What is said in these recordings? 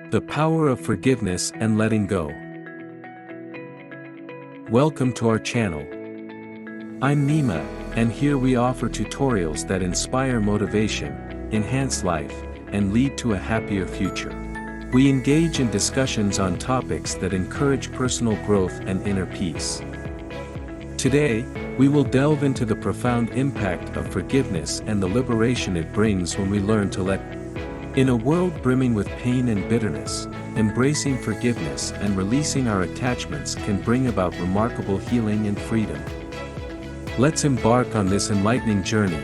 The power of forgiveness and letting go. Welcome to our channel. I'm Nima, and here we offer tutorials that inspire motivation, enhance life, and lead to a happier future. We engage in discussions on topics that encourage personal growth and inner peace. Today, we will delve into the profound impact of forgiveness and the liberation it brings when we learn to let go. In a world brimming with pain and bitterness, embracing forgiveness and releasing our attachments can bring about remarkable healing and freedom. Let's embark on this enlightening journey.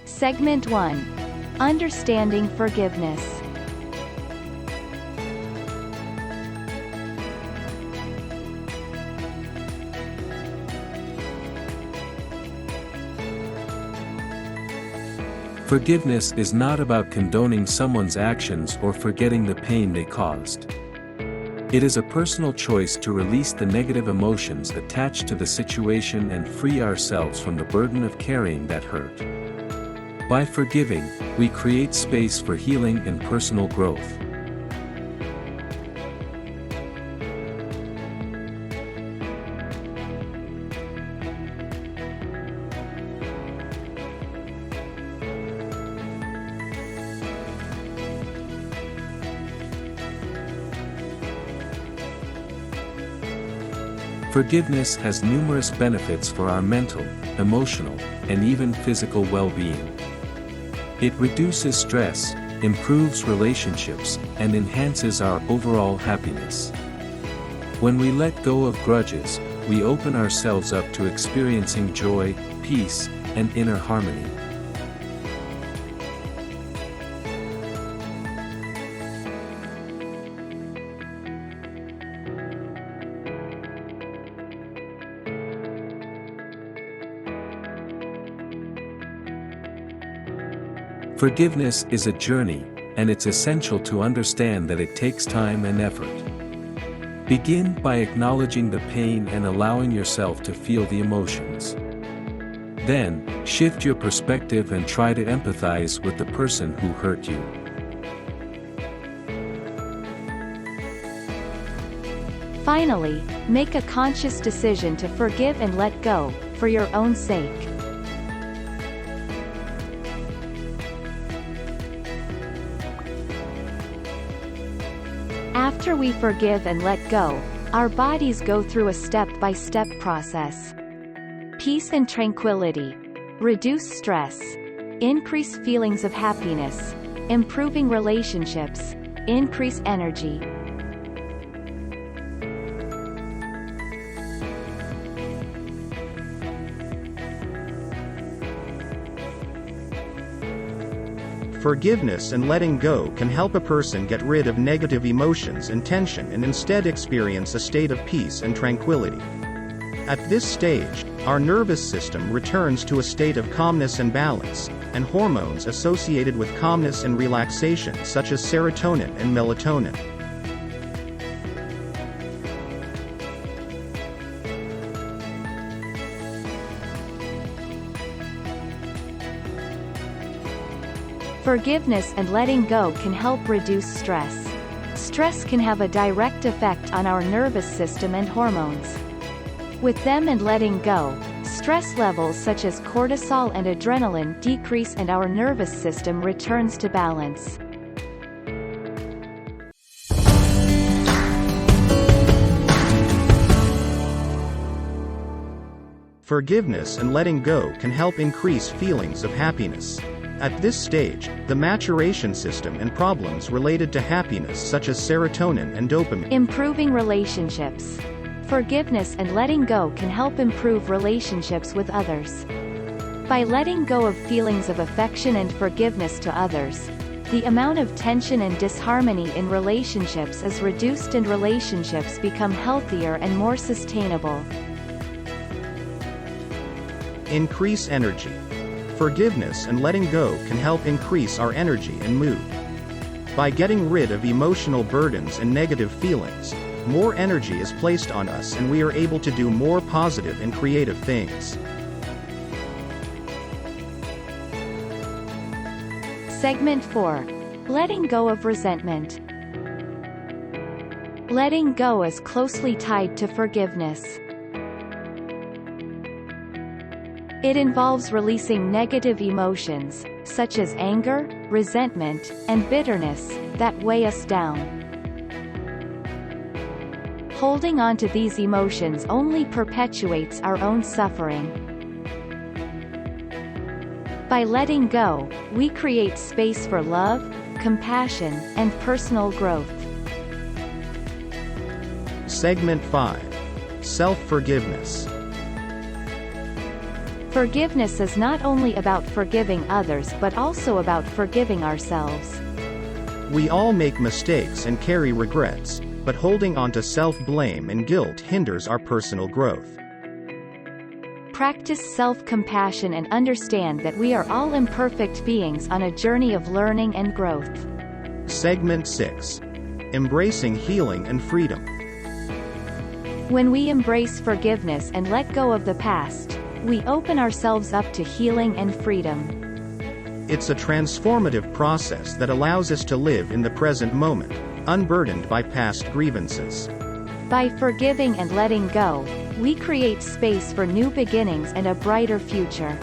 Segment 1. Understanding forgiveness. Forgiveness is not about condoning someone's actions or forgetting the pain they caused. It is a personal choice to release the negative emotions attached to the situation and free ourselves from the burden of carrying that hurt. By forgiving, we create space for healing and personal growth. Forgiveness has numerous benefits for our mental, emotional, and even physical well-being. It reduces stress, improves relationships, and enhances our overall happiness. When we let go of grudges, we open ourselves up to experiencing joy, peace, and inner harmony. Forgiveness is a journey, and it's essential to understand that it takes time and effort. Begin by acknowledging the pain and allowing yourself to feel the emotions. Then, shift your perspective and try to empathize with the person who hurt you. Finally, make a conscious decision to forgive and let go, for your own sake. After we forgive and let go, our bodies go through a step-by-step process. Peace and tranquility. Reduce stress. Increase feelings of happiness. Improving relationships. Increase energy. Forgiveness and letting go can help a person get rid of negative emotions and tension and instead experience a state of peace and tranquility. At this stage, our nervous system returns to a state of calmness and balance, and hormones associated with calmness and relaxation such as serotonin and melatonin. Forgiveness and letting go can help reduce stress. Stress can have a direct effect on our nervous system and hormones. With them and letting go, stress levels such as cortisol and adrenaline decrease and our nervous system returns to balance. Forgiveness and letting go can help increase feelings of happiness. At this stage, the maturation system and problems related to happiness such as serotonin and dopamine. Improving relationships. Forgiveness and letting go can help improve relationships with others. By letting go of feelings of affection and forgiveness to others, the amount of tension and disharmony in relationships is reduced and relationships become healthier and more sustainable. Increase energy. Forgiveness and letting go can help increase our energy and mood. By getting rid of emotional burdens and negative feelings, more energy is placed on us and we are able to do more positive and creative things. Segment 4. Letting go of resentment. Letting go is closely tied to forgiveness. It involves releasing negative emotions, such as anger, resentment, and bitterness, that weigh us down. Holding on to these emotions only perpetuates our own suffering. By letting go, we create space for love, compassion, and personal growth. Segment 5. Self-forgiveness. Forgiveness is not only about forgiving others but also about forgiving ourselves. We all make mistakes and carry regrets, but holding on to self-blame and guilt hinders our personal growth. Practice self-compassion and understand that we are all imperfect beings on a journey of learning and growth. Segment 6. Embracing healing and freedom. When we embrace forgiveness and let go of the past, we open ourselves up to healing and freedom. It's a transformative process that allows us to live in the present moment, unburdened by past grievances. By forgiving and letting go, we create space for new beginnings and a brighter future.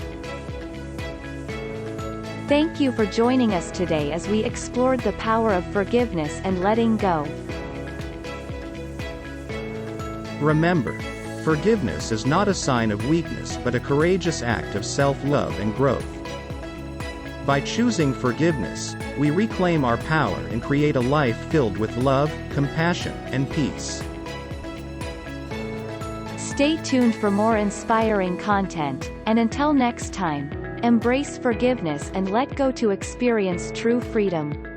Thank you for joining us today as we explored the power of forgiveness and letting go. Remember, forgiveness is not a sign of weakness but a courageous act of self-love and growth. By choosing forgiveness, we reclaim our power and create a life filled with love, compassion, and peace. Stay tuned for more inspiring content, and until next time, embrace forgiveness and let go to experience true freedom.